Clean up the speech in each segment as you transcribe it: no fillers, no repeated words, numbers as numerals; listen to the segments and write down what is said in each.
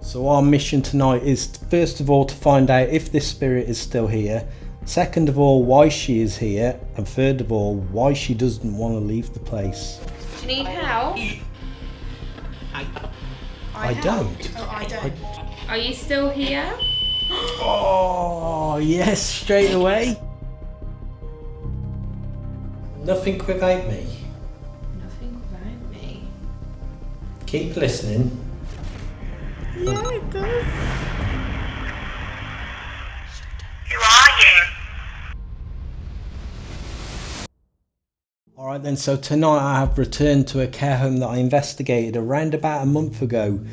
So our mission tonight is first of all to find out if this spirit is still here, second of all why she is here, and third of all why she doesn't want to leave the place. Do you need help? I don't. Oh, I don't. Are you still here? Oh yes, straight away. Nothing without me. Nothing without me. Keep listening. Yeah, it does. Who are you? Alright then, so tonight I have returned to a care home that I investigated around about a month ago,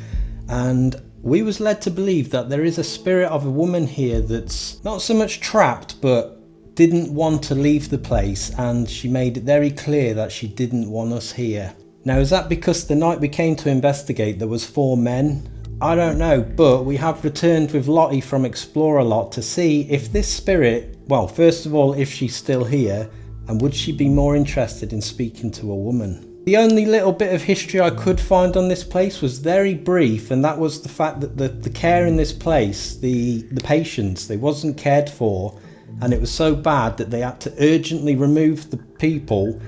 and we was led to believe that there is a spirit of a woman here that's not so much trapped but didn't want to leave the place, and she made it very clear that she didn't want us here. Now, is that because the night we came to investigate there was 4 men? I don't know, but we have returned with Lottie from Explore a Lot to see if this spirit, well, first of all, if she's still here, and would she be more interested in speaking to a woman. The only little bit of history I could find on this place was very brief, and that was the fact that the care in this place, the patients, they wasn't cared for, and it was so bad that they had to urgently remove the people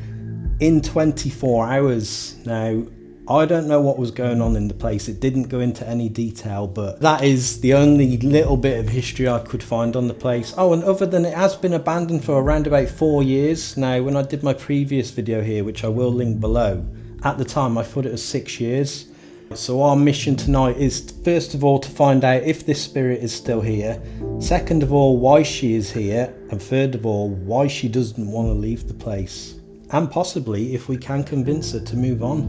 in 24 hours. Now, I don't know what was going on in the place. It didn't go into any detail, but that is the only little bit of history I could find on the place. Oh, and other than it has been abandoned for around about 4 years. Now, when I did my previous video here, which I will link below, at the time I thought it was 6 years. So our mission tonight is first of all to find out if this spirit is still here, second of all why she is here, and third of all why she doesn't want to leave the place. And possibly if we can convince her to move on.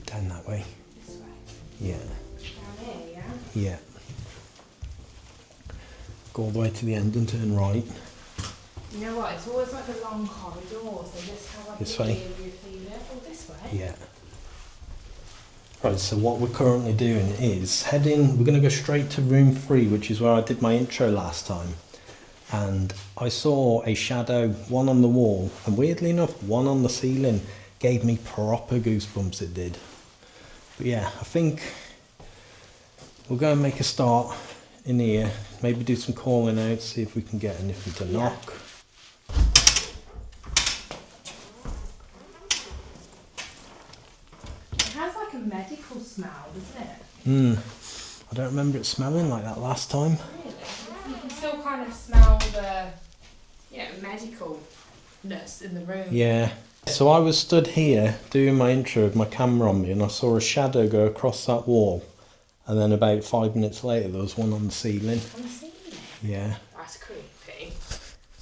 Down that way. This way. Yeah. Down here, yeah? Yeah. Go all the way to the end and turn right. You know what? It's always like a long corridor, so just have like This a way? view of your feeling. Oh, this way? Yeah. Right, so what we're currently doing is heading, we're going to go straight to room 3, which is where I did my intro last time. And I saw a shadow, one on the wall, and weirdly enough, one on the ceiling. Gave me proper goosebumps, it did. But yeah, I think we'll go and make a start in here. Maybe do some calling out, see if we can get anything to knock. It has like a medical smell, doesn't it? I don't remember it smelling like that last time. Really? You can still kind of smell the, medicalness in the room. Yeah. So I was stood here doing my intro with my camera on me, and I saw a shadow go across that wall. And then about 5 minutes later, there was one on the ceiling. On the ceiling? Yeah. That's creepy.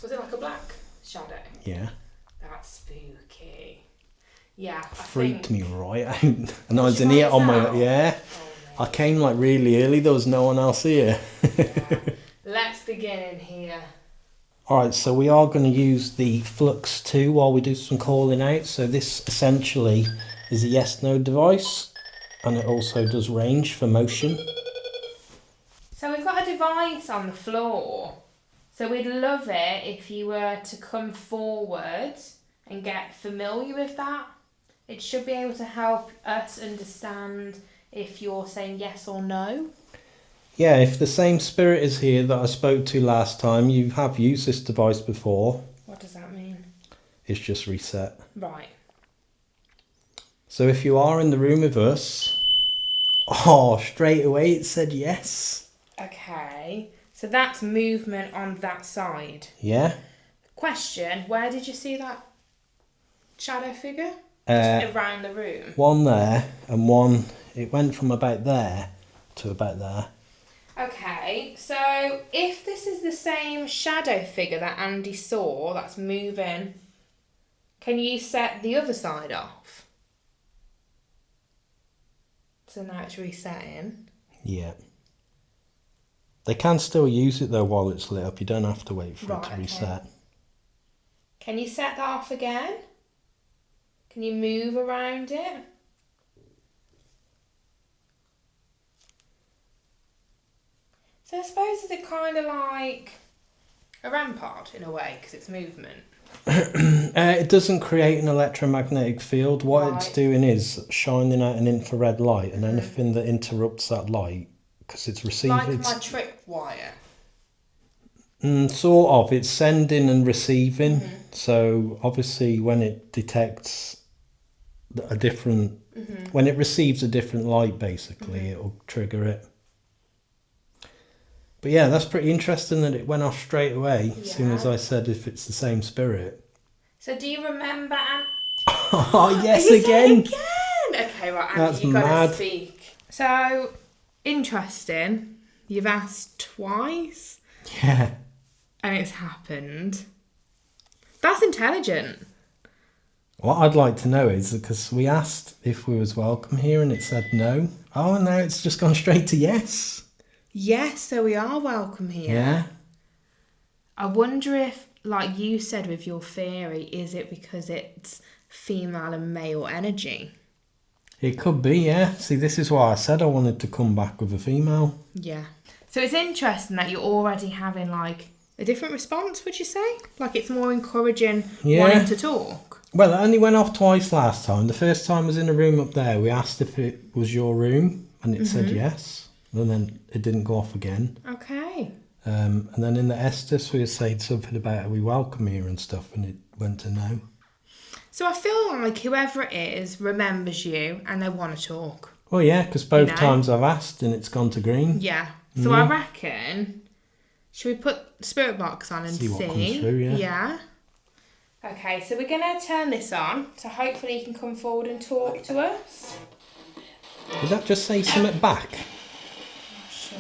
Was it like a black shadow? Yeah. That's spooky. Yeah, Freaked me right out. And I was you in by here on my, yourself? yeah. Oh, I came like really early, there was no one else here. yeah. Let's begin in here. Alright, so we are going to use the Flux 2 while we do some calling out. So this essentially is a yes-no device, and it also does range for motion. So we've got a device on the floor. So we'd love it if you were to come forward and get familiar with that. It should be able to help us understand if you're saying yes or no. Yeah, if the same spirit is here that I spoke to last time, you have used this device before. What does that mean? It's just reset. Right. So if you are in the room with us, straight away it said yes. Okay. So that's movement on that side. Yeah. Question, where did you see that shadow figure? Just around the room? One there and one, it went from about there to about there. Okay, so if this is the same shadow figure that Andy saw that's moving, can you set the other side off? So now it's resetting. Yeah. They can still use it though while it's lit up. You don't have to wait for it to reset. Okay. Can you set that off again? Can you move around it? So I suppose is it kind of like a rampart in a way because it's movement. It doesn't create an electromagnetic field. What it's Right. doing is shining out an infrared light, and anything that interrupts that light, because it's receiving. Like my tripwire. Sort of. It's sending and receiving. So obviously, when it detects a different, when it receives a different light, basically, it'll trigger it. But yeah, that's pretty interesting that it went off straight away as soon as Yeah. I said if it's the same spirit. So do you remember? Oh yes, You said again. it again. Okay, right, Andy, That's you got mad. to speak. So interesting. You've asked twice, Yeah. and it's happened. That's intelligent. What I'd like to know is because we asked if we was welcome here and it said no. Oh, now it's just gone straight to yes. Yes, so we are welcome here. Yeah. I wonder if, like you said with your theory, is it because it's female and male energy? It could be, yeah. See, this is why I said I wanted to come back with a female. Yeah. So it's interesting that you're already having like a different response, would you say? Like it's more encouraging Yeah. wanting to talk? Well, it only went off twice last time. The first time was in a room up there. We asked if it was your room and it said yes. And then it didn't go off again. Okay. And then in the Estes, we were saying something about are we welcome here and stuff, and it went to no. So I feel like whoever it is remembers you and they want to talk. Well, yeah, because both You know? times I've asked and it's gone to green. Yeah. So I reckon, should we put spirit box on and See see? what comes through, yeah. Yeah. Okay, so we're going to turn this on, so hopefully you can come forward and talk to us. Did that just say something back? Sure.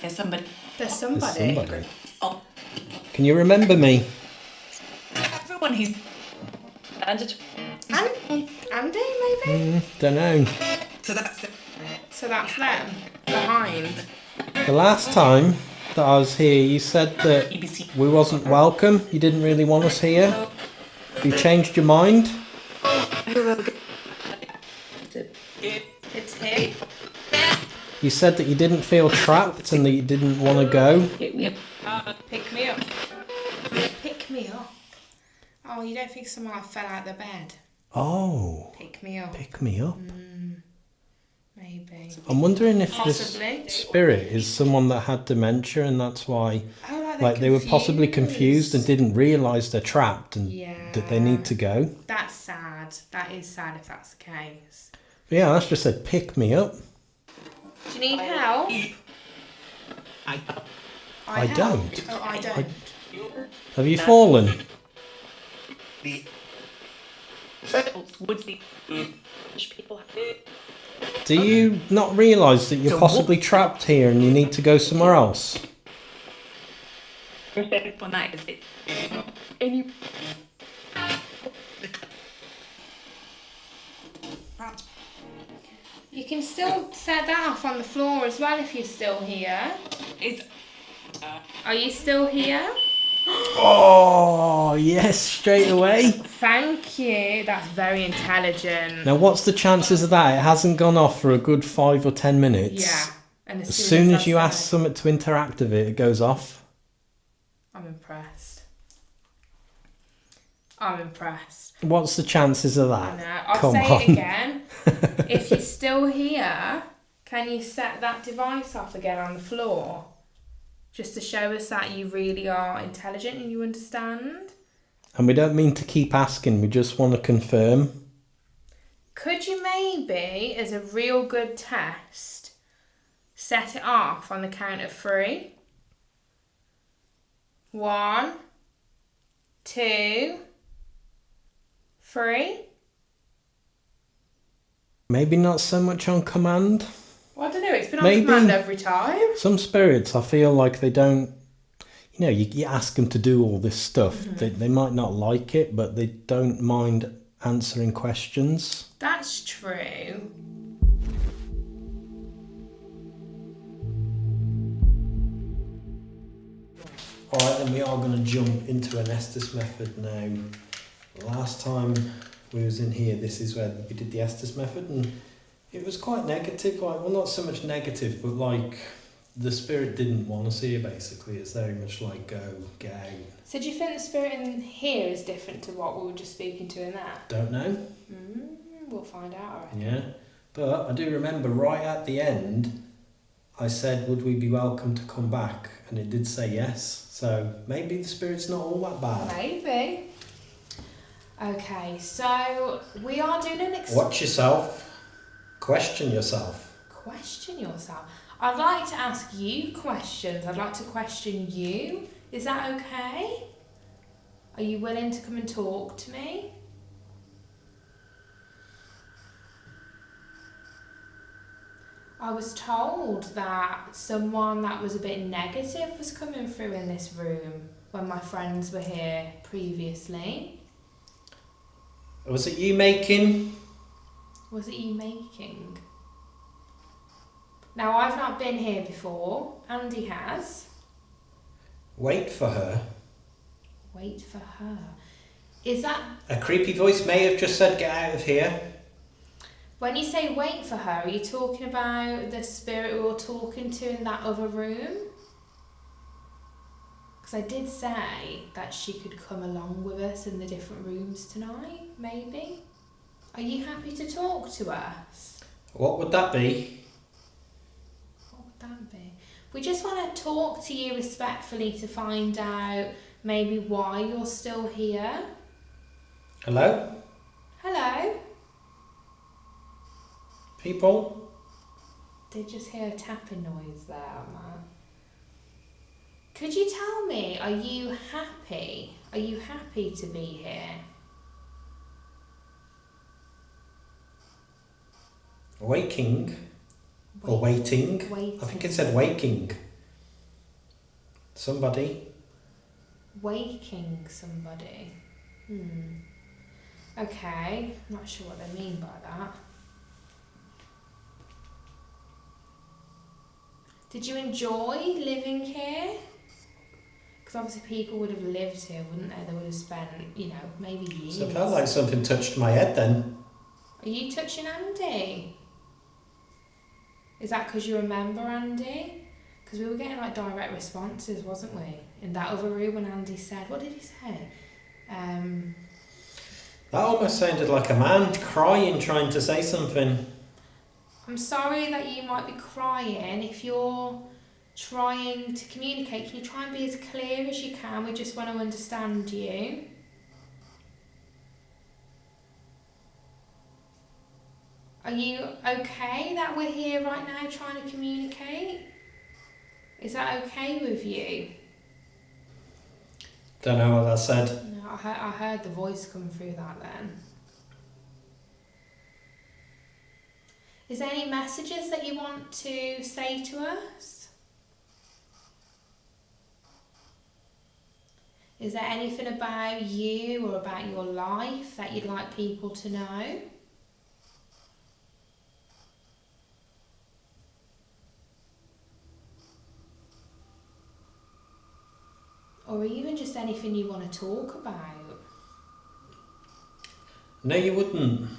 There's somebody. There's There's somebody. somebody. Oh, Can you remember me? everyone he's. And Andy, maybe? Don't know. so that's it. So that's them, behind. The last time that I was here, you said that EBC. we wasn't welcome. You didn't really want us here. Have you changed your mind? It's him. You said that you didn't feel trapped and that you didn't want to go. Pick me up. Pick me up. Oh, you don't think someone like fell out of the bed? Oh, Pick me up. pick me up. Maybe. I'm wondering if Possibly. this spirit is someone that had dementia and that's why Oh, like they were possibly confused and didn't realise they're trapped and that they need to go. That's sad. That is sad if that's the case. But yeah, that's just said pick me up. Do you need help? I don't. Oh, I don't. Have you fallen? The would be people have Do you not realise that you're possibly trapped here and you need to go somewhere else? one night is it. And you. You can still set that off on the floor as well if you're still here. It's Are you still here? Oh, yes, straight away. Thank you. That's very intelligent. Now, what's the chances of that? It hasn't gone off for a good 5 or 10 minutes. Yeah. And As soon as you I ask said- something to interact with it, it goes off. I'm impressed. I'm impressed. What's the chances of I that? know. I'll Come say on. it again. If you're still here, can you set that device off again on the floor? Just to show us that you really are intelligent and you understand. And we don't mean to keep asking, we just want to confirm. Could you maybe, as a real good test, set it off on the count of 3? 1, 2, 3. Maybe not so much on command. Well, I don't know, it's been on Maybe. command every time. Some spirits, I feel like they don't, you know, you ask them to do all this stuff. They might not like it, but they don't mind answering questions. That's true. Alright, then we are going to jump into an Estes method now. Last time we was in here, this is where we did the Estes method, and it was quite negative, like, well, not so much negative, but like the spirit didn't want to see her, basically. It's very much like, go, get out. So do you think the spirit in here is different to what we were just speaking to in that? Don't know. We'll find out, I reckon. Yeah. But I do remember right at the end, I said, would we be welcome to come back? And it did say yes. So maybe the spirit's not all that bad. Maybe. Okay, so we are doing an Watch yourself. Question yourself. Question yourself. I'd like to ask you questions. I'd like to question you. Is that okay? Are you willing to come and talk to me? I was told that someone that was a bit negative was coming through in this room when my friends were here previously. Was it you making? Was it you making? Now, I've not been here before. Andy has. Wait for her. Wait for her. Is that... A creepy voice may have just said, get out of here. When you say wait for her, are you talking about the spirit we were talking to in that other room? Because I did say that she could come along with us in the different rooms tonight, maybe. Are you happy to talk to us? What would that be? What would that be? We just want to talk to you respectfully to find out maybe why you're still here. Hello? Hello? People? Did just hear a tapping noise there, man. Could you tell me, are you happy? Are you happy to be here? Waking? Or waiting? Waiting. I think it said waking. Somebody. Waking somebody. Okay, not sure what they mean by that. Did you enjoy living here? Because obviously people would have lived here, wouldn't they? They would have spent, maybe years. So it felt like something touched my head then. Are you touching Andy? Is that because you remember Andy? Because we were getting like direct responses, wasn't we? In that other room when Andy said, what did he say? That almost sounded like a man crying, trying to say something. I'm sorry that you might be crying. If you're trying to communicate, can you try and be as clear as you can? We just want to understand you. Are you okay that we're here right now trying to communicate? Is that okay with you? Don't know what that said. No, I heard the voice come through that then. Is there any messages that you want to say to us? Is there anything about you or about your life that you'd like people to know? Or even just anything you want to talk about? No, you wouldn't.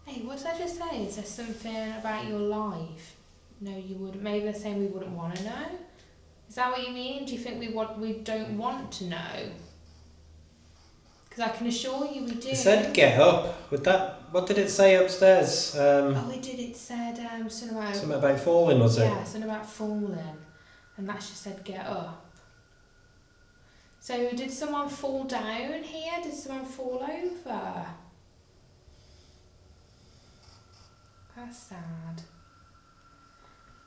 Hey, what did I just say? Is there something about your life? No, you wouldn't. Maybe they're saying we wouldn't want to know. Is that what you mean? Do you think we don't want to know? Because I can assure you we do. It said get up. With that, what did it say upstairs? Oh, it did. It said Something about falling, was it? Yeah, something about falling. And that just said get up. So did someone fall down here? Did someone fall over? That's sad.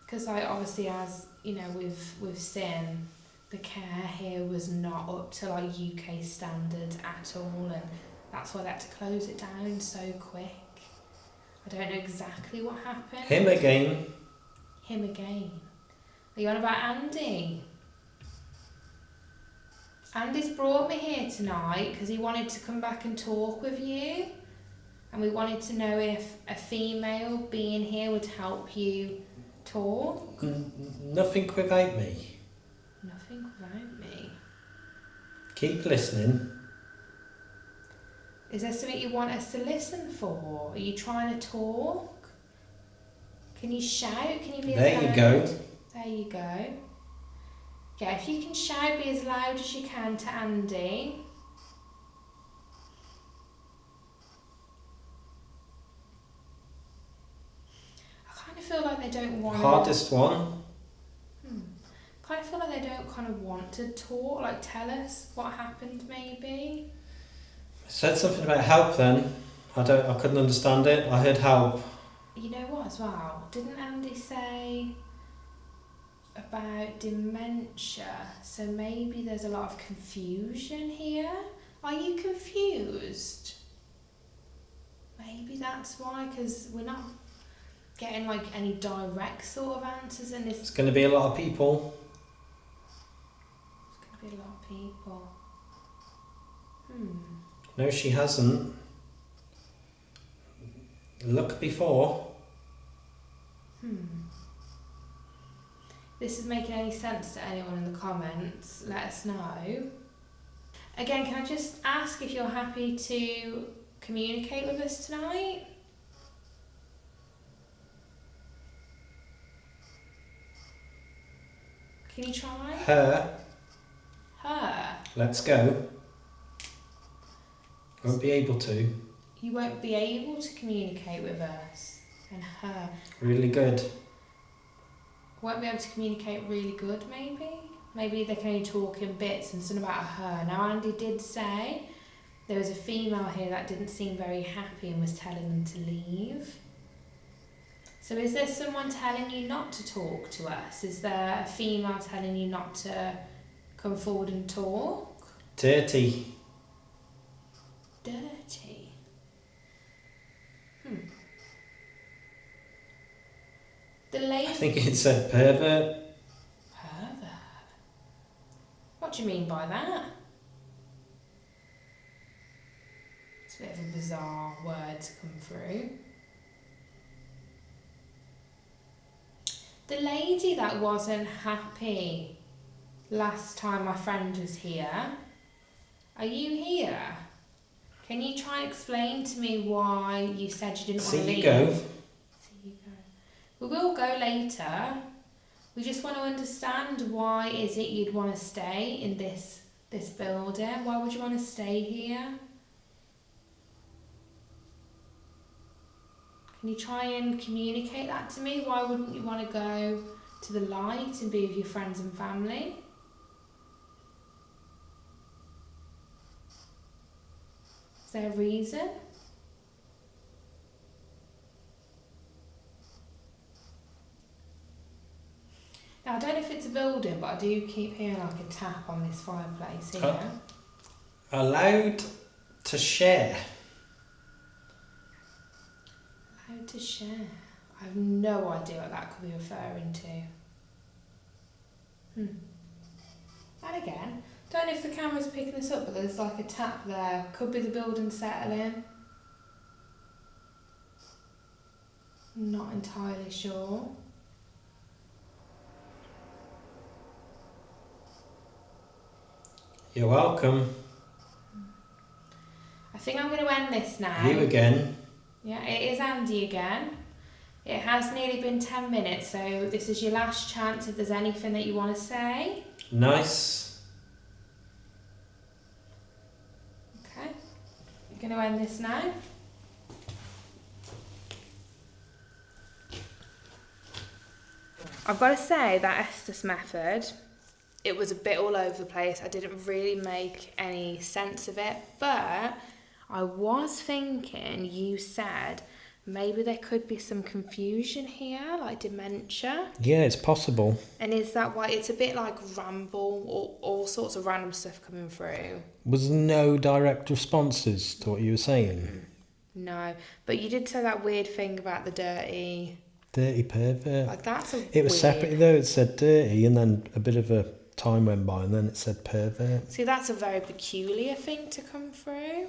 Because obviously as, with sin, the care here was not up to UK standards at all, and that's why they had to close it down so quick. I don't know exactly what happened. Him again. Him again. Are you on about Andy? Andy's brought me here tonight because he wanted to come back and talk with you. And we wanted to know if a female being here would help you talk. Nothing without me. Nothing without me. Keep listening. Is there something you want us to listen for? Are you trying to talk? Can you shout? Can you be There as you loud? go. There you go. Yeah, if you can shout, be as loud as you can to Andy. I kind of feel like they don't want Hardest one. kind of feel like they don't kind of want to talk, like tell us what happened maybe. Said something about help then. I couldn't understand it. I heard help. You know what as well? Didn't Andy say about dementia? So maybe there's a lot of confusion here. Are you confused? Maybe that's why, because we're not getting like any direct sort of answers in this. It's going to be a lot of people. It's going to be a lot of people. No, she hasn't. Look before. This is making any sense to anyone in the comments? Let us know. Again, can I just ask if you're happy to communicate with us tonight? Can you try? Her. Her. Let's go. Won't be able to. You won't be able to communicate with us. And her. Really good. Won't be able to communicate really good, maybe? Maybe they can only talk in bits and something about her. Now, Andy did say there was a female here that didn't seem very happy and was telling them to leave. So is there someone telling you not to talk to us? Is there a female telling you not to come forward and talk? Dirty. Dirty. The lady... I think it said pervert. Pervert? What do you mean by that? It's a bit of a bizarre word to come through. The lady that wasn't happy last time my friend was here, are you here? Can you try and explain to me why you said you didn't want to leave? See you go. See you go. We will go later. We just want to understand why is it you'd want to stay in this building? Why would you want to stay here? Can you try and communicate that to me? Why wouldn't you want to go to the light and be with your friends and family? Is there a reason? Now, I don't know if it's a building, but I do keep hearing like a tap on this fireplace here. Allowed to share. Allowed to share. I have no idea what that could be referring to. And again, don't know if the camera's picking this up, but there's like a tap there. Could be the building settling. Not entirely sure. You're welcome. I think I'm going to end this now. You again. Yeah, it is Andy again. It has nearly been 10 minutes, so this is your last chance if there's anything that you want to say. Nice. Okay. I'm going to end this now. I've got to say that Estes method, it was a bit all over the place. I didn't really make any sense of it, but I was thinking, you said maybe there could be some confusion here, like dementia. Yeah, it's possible. And is that why it's a bit like ramble, or all sorts of random stuff coming through? Was no direct responses to what you were saying? No, but you did say that weird thing about the dirty pervert. Like that's a It was weird... separately though, it said dirty and then a bit of a time went by and then it said pervert. See, that's a very peculiar thing to come through.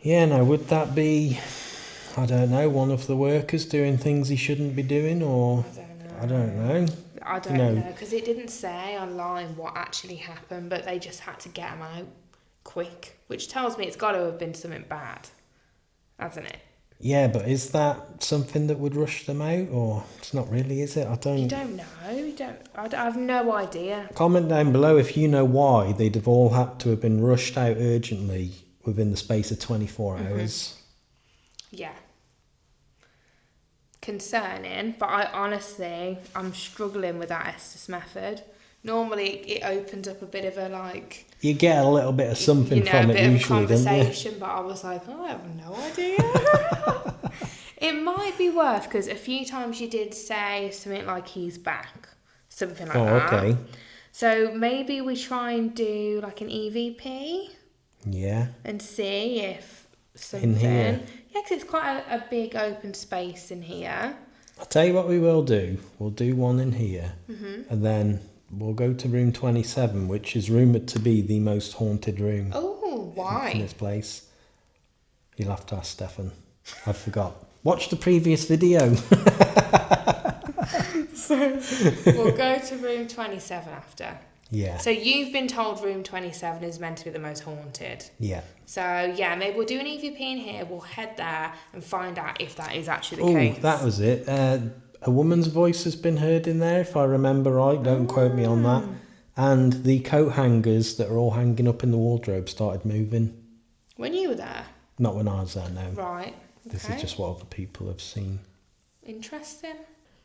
Yeah, no, would that be, I don't know, one of the workers doing things he shouldn't be doing, or... I don't know. I don't know, because it didn't say online what actually happened, but they just had to get him out quick, which tells me it's got to have been something bad, hasn't it? Yeah, but is that something that would rush them out, or it's not really, is it? I You don't. don't know. You don't. I have no idea. Comment down below if you know why they'd have all had to have been rushed out urgently within the space of 24 hours. Yeah. Concerning, but I'm struggling with that Estes method. Normally, it opens up a bit of a like. You get a little bit of something from a it bit usually, of a don't you? conversation, but I was like, oh, I have no idea. It might be worth, because a few times you did say something like he's back, something like that. Okay. So maybe we try and do like an EVP Yeah. and see if something. In here. Yeah, because it's quite a big open space in here. I'll tell you what we will do. We'll do one in here, and then we'll go to room 27, which is rumoured to be the most haunted room Oh, in why? this place. You'll have to ask Stefan. I forgot. Watch the previous video. So we'll go to room 27 after. Yeah. So you've been told room 27 is meant to be the most haunted. Yeah. So yeah, maybe we'll do an EVP in here. We'll head there and find out if that is actually the Oh, case. that was it. A woman's voice has been heard in there, if I remember right. Don't quote me on that. And the coat hangers that are all hanging up in the wardrobe started moving. When you were there? Not when I was there, no. Right. Okay. This is just what other people have seen. Interesting.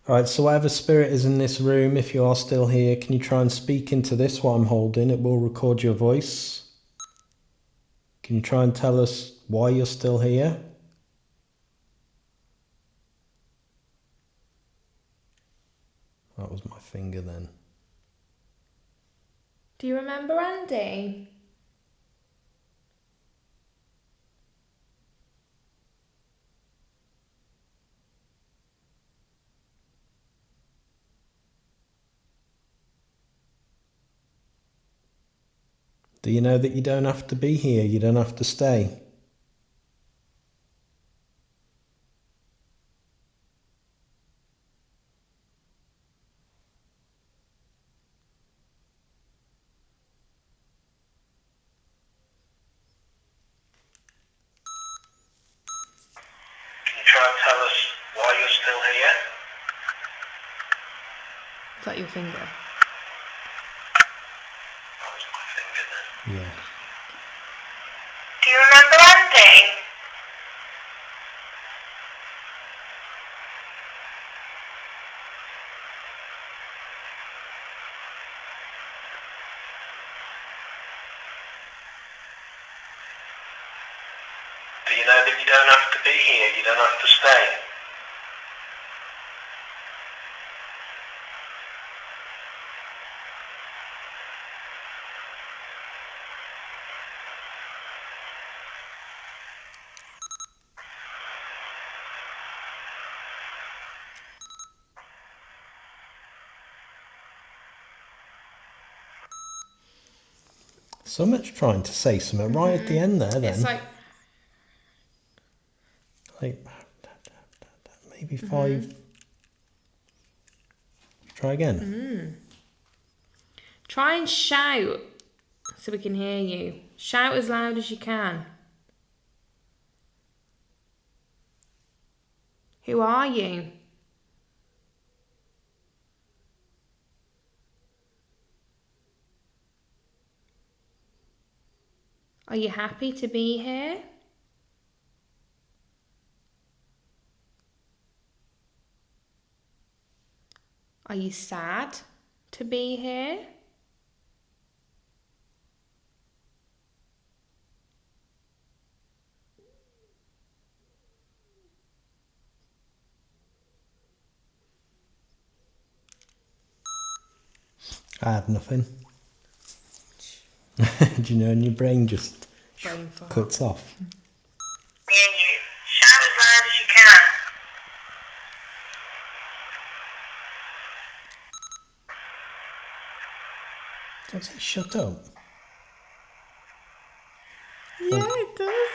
Alright, so whatever spirit is in this room, if you are still here, can you try and speak into this while I'm holding? It will record your voice. Can you try and tell us why you're still here? That was my finger then. Do you remember Andy? Do you know that you don't have to be here? You don't have to stay. Can you try and tell us why you're still here? Is that your finger? That was my finger then. Yeah. Do you remember Andy? Do you know that you don't have to be here? You don't have to stay. So much trying to say something right at the end there then. It's like maybe 5. Try again. try and shout so we can hear you. Shout as loud as you can. Who are you? Are you happy to be here? Are you sad to be here? I had nothing. Do you know, and your brain just Brain fart. cuts off. Me and you. Shout as loud as you can. Don't say shut up. Yeah, it does.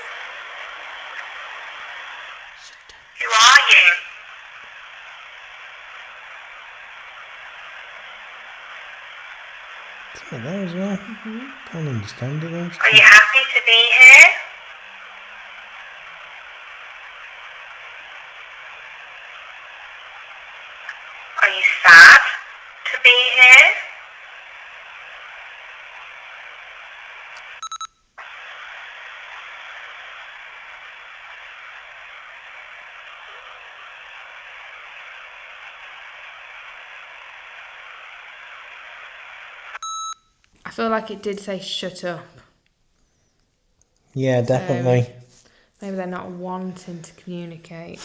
Who are you? It's right there as well. Can't understand it though. Are you happy to be here? feel like it did say shut up. Yeah, definitely. Maybe they're not wanting to communicate.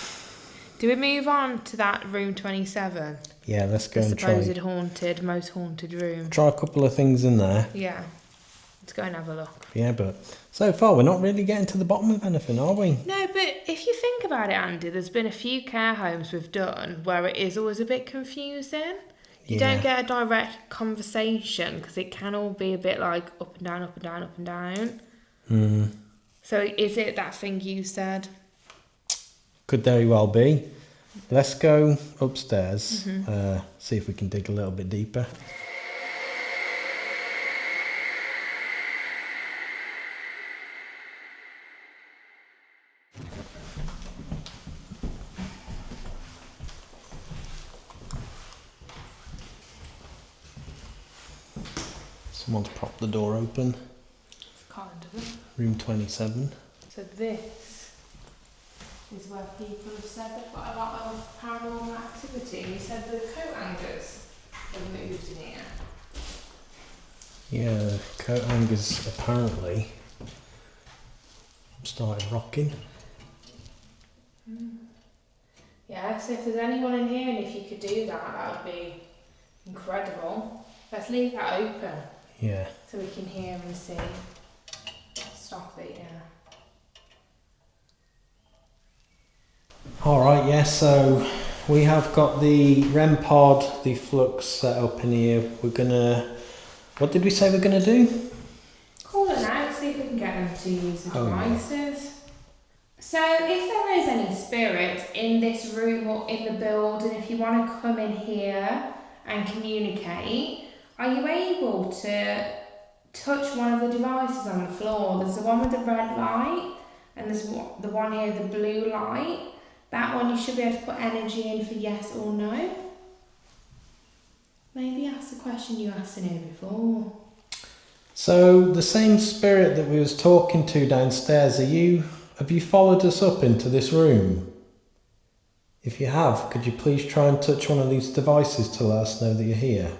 Do we move on to that room 27? Yeah, let's go The and try. supposed most haunted room. Try a couple of things in there. Yeah. Let's go and have a look. Yeah, but so far we're not really getting to the bottom of anything, are we? No, but if you think about it, Andy, there's been a few care homes we've done where it is always a bit confusing. You don't get a direct conversation because it can all be a bit like up and down, up and down, up and down. So is it that thing you said? Could very well be. Let's go upstairs, see if we can dig a little bit deeper. Someone's propped the door open. It's kind of it. Room 27. So this is where people have said they've got a lot of paranormal activity. You said the coat hangers have moved in here. Yeah, the coat hangers apparently started rocking. Yeah, so if there's anyone in here and if you could do that, that would be incredible. Let's leave that open Yeah. so we can hear and see. Stop it, yeah. Alright, yeah, so we have got the REM pod, the flux set up in here. We're gonna, what did we say we're gonna do? Call it out, see if we can get them to use the Oh, yeah. devices. So if there is any spirit in this room or in the building, if you want to come in here and communicate, are you able to touch one of the devices on the floor? There's the one with the red light and there's the one here, the blue light. That one you should be able to put energy in for yes or no. Maybe ask the question you asked in here before. So the same spirit that we was talking to downstairs, have you followed us up into this room? If you have, could you please try and touch one of these devices to let us know that you're here?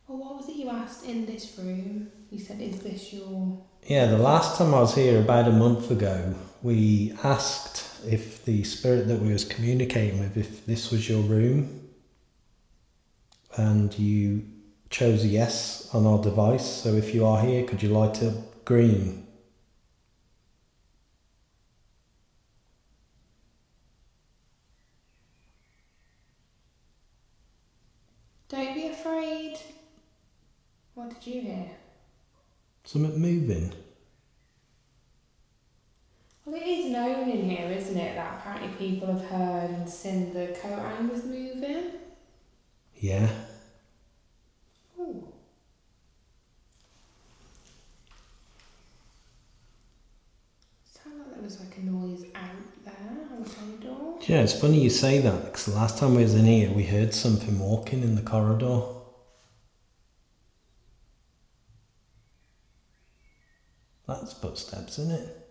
Well, what was it you asked in this room? You said, is this your... Yeah, the last time I was here about a month ago, we asked if the spirit that we was communicating with, if this was your room, and you chose a yes on our device. So if you are here, could you light up green? Don't be afraid. What did you hear? Something moving. Well, it is known in here, isn't it, that apparently people have heard and seen the coat hangers moving. Yeah. Ooh. Sounded like there was like a noise out there on the corridor. Yeah, it's funny you say that, because the last time we was in here, we heard something walking in the corridor. That's footsteps, isn't it?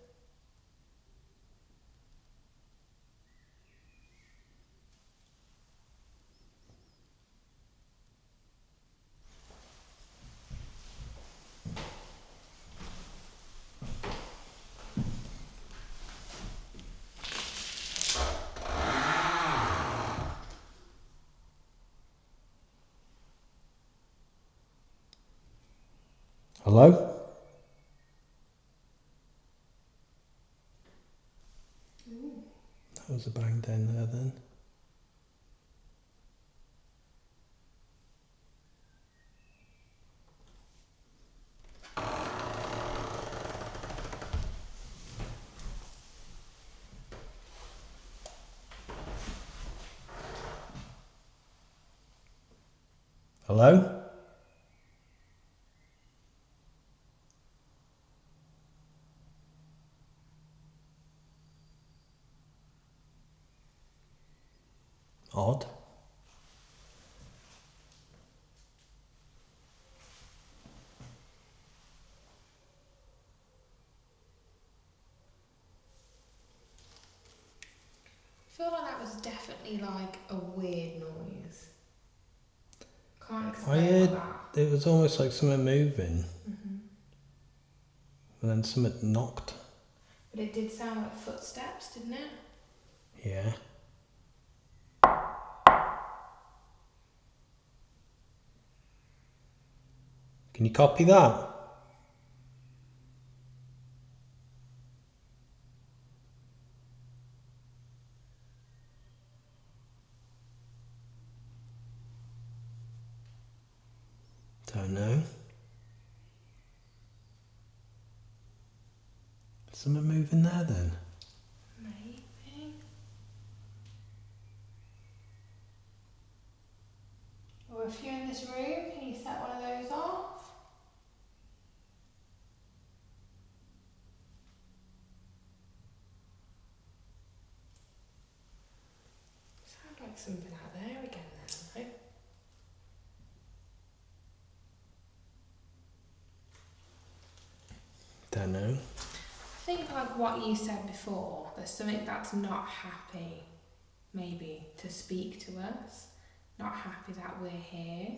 Hello? That was a bang down there then. Hello? Odd. feel like that was definitely like a weird noise. Can't I explain heard what it was almost like something moving, that. and then something knocked. But it did sound like footsteps, didn't it? Yeah. Can you copy that? Don't know. Something moving there then. Maybe. Or if you're in this room, can you set one of those off? Sound like something out there again then, Don't know. I think like what you said before, there's something that's not happy, maybe, to speak to us. Not happy that we're here.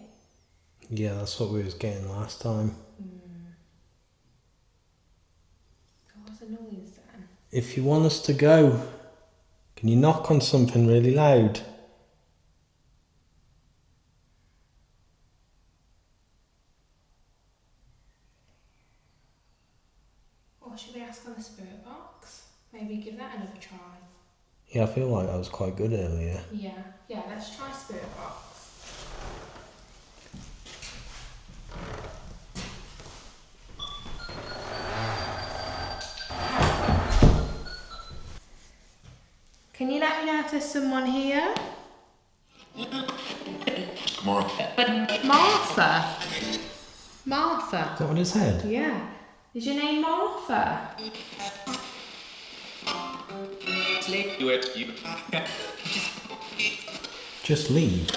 Yeah, that's what we was getting last time. There was a noise then. If you want us to go, can you knock on something really loud? Or should we ask on the spirit box? Maybe give that another try. Yeah, I feel like I was quite good earlier. Yeah, let's try spirit box. Can you let me know if there's someone here? Martha. Martha. Is that what it said? Yeah. Is your name Martha? Just leave.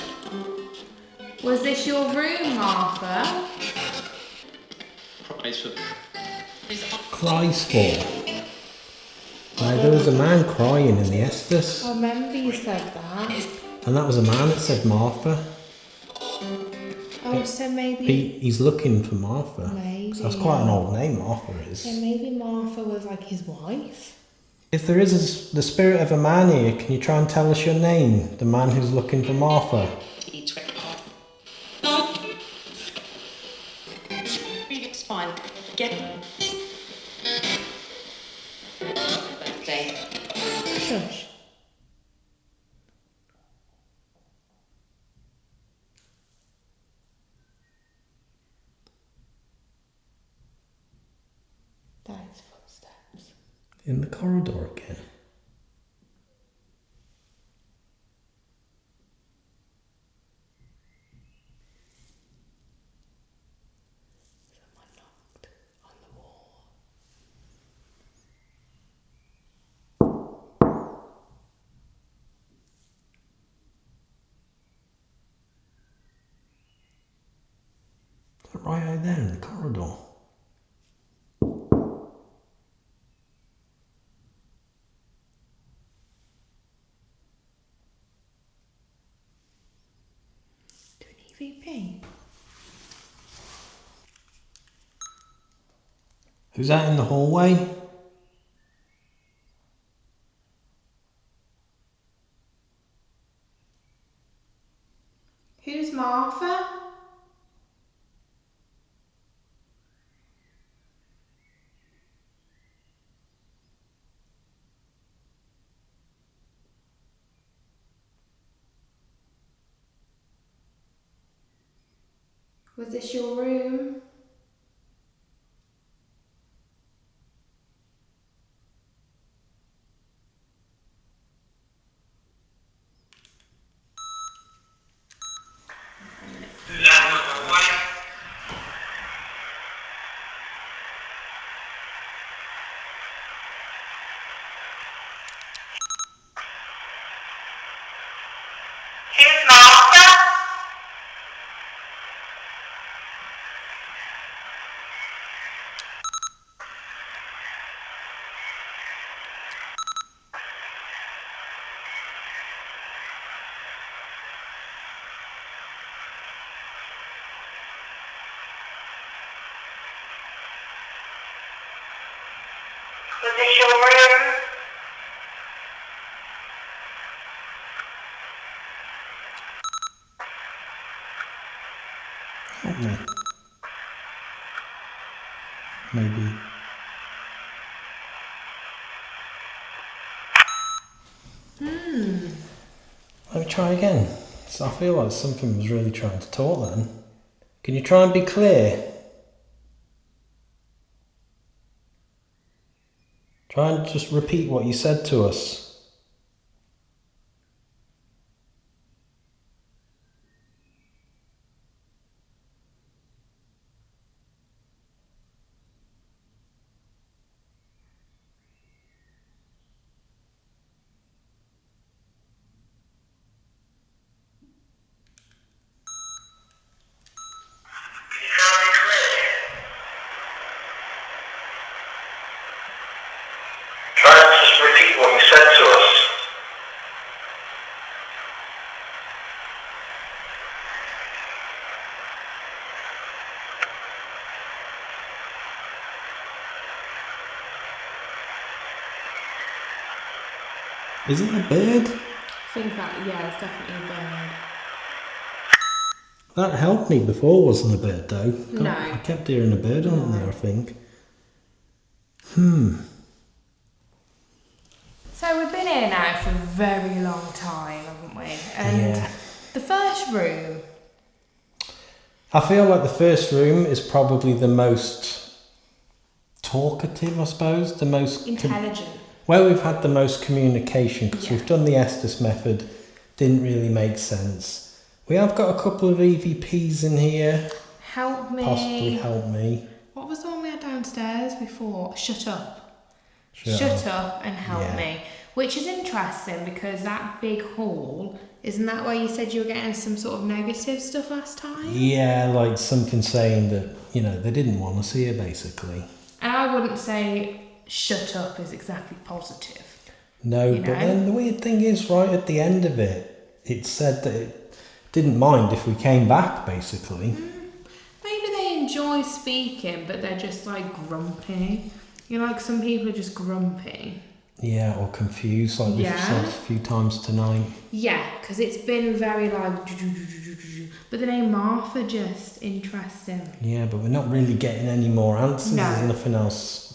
Was this your room, Martha? Cries for. There was a man crying in the Estes, I remember you said that. and that was a man that said Martha. Oh, so maybe... He's looking for Martha. Maybe. 'Cause that's quite an old name, Martha is. Yeah, maybe Martha was like his wife. If there is the spirit of a man here, can you try and tell us your name? The man who's looking for Martha. It's fine. Get Shush. That is footsteps. In the corridor again. Someone knocked on the wall. Right out there in the corridor. Do an EVP. Who's that in the hallway? Who's Martha? Was this your room? Here's Martha. Was this your room? Help me. Maybe. Let me try again. So I feel like something was really trying to talk then. Can you try and be clear? Try and just repeat what you said to us. Can you try and be clear? Try and just repeat what you said to us. Is it a bird? I think that, yeah, it's definitely a bird. That helped me before, wasn't a bird though. No. I kept hearing a bird on there, I think. So we've been here now for a very long time, haven't we? And Yeah. the first room, I feel like the first room is probably the most talkative, I suppose. The most intelligent. where we've had the most communication, because Yeah. we've done the Estes method, didn't really make sense. We have got a couple of EVPs in here, Help me. possibly help me. What was the one we had downstairs before? Shut up. Shut Shut up and help Yeah. me. Which is interesting because that big hall, isn't that where you said you were getting some sort of negative stuff last time? Yeah, like something saying that, they didn't want us here, basically. And I wouldn't say shut up is exactly positive. No, You but know? then the weird thing is, right at the end of it said that it didn't mind if we came back, basically. Maybe they enjoy speaking, but they're just like grumpy. Some people are just grumpy. Yeah, or confused, like we've Yeah. said a few times tonight. Yeah, because it's been very like. But the name Martha just interesting. Yeah, but we're not really getting any more answers. No. There's nothing else,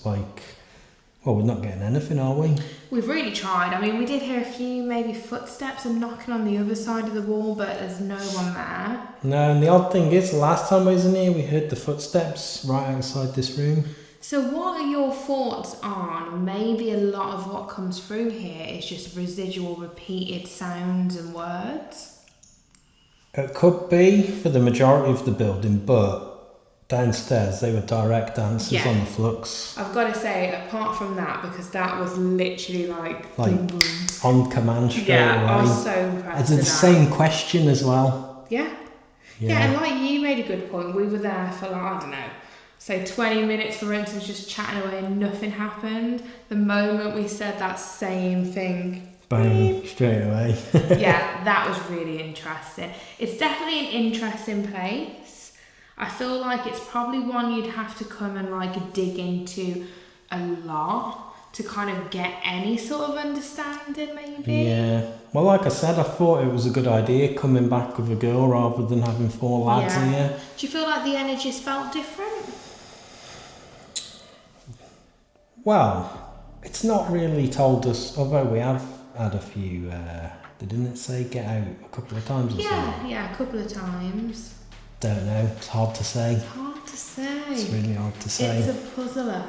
we're not getting anything, are we? We've really tried. I mean, we did hear a few maybe footsteps and knocking on the other side of the wall, but there's no one there. No, and the odd thing is, the last time I was in here, we heard the footsteps right outside this room. So what are your thoughts on maybe a lot of what comes through here is just residual repeated sounds and words? It could be for the majority of the building, but downstairs they were direct answers Yeah. on the flux. I've got to say, apart from that, because that was literally like boom, boom. On command straight Yeah, I away. was so impressed It's the with that. same question as well. Yeah. Yeah, and like you made a good point, we were there for like, I don't know, say 20 minutes for instance, just chatting away and nothing happened. The moment we said that same thing, Boom, straight away. yeah, that was really interesting. It's definitely an interesting place. I feel like it's probably one you'd have to come and like dig into a lot to kind of get any sort of understanding maybe. Yeah. Well, like I said, I thought it was a good idea coming back with a girl rather than having 4 lads Yeah. here. Do you feel like the energies felt different? Well, it's not really told us, although we have had a few, didn't it say get out a couple of times or something? Yeah, a couple of times. Don't know, it's hard to say. It's hard to say. It's really hard to say. It's a puzzler.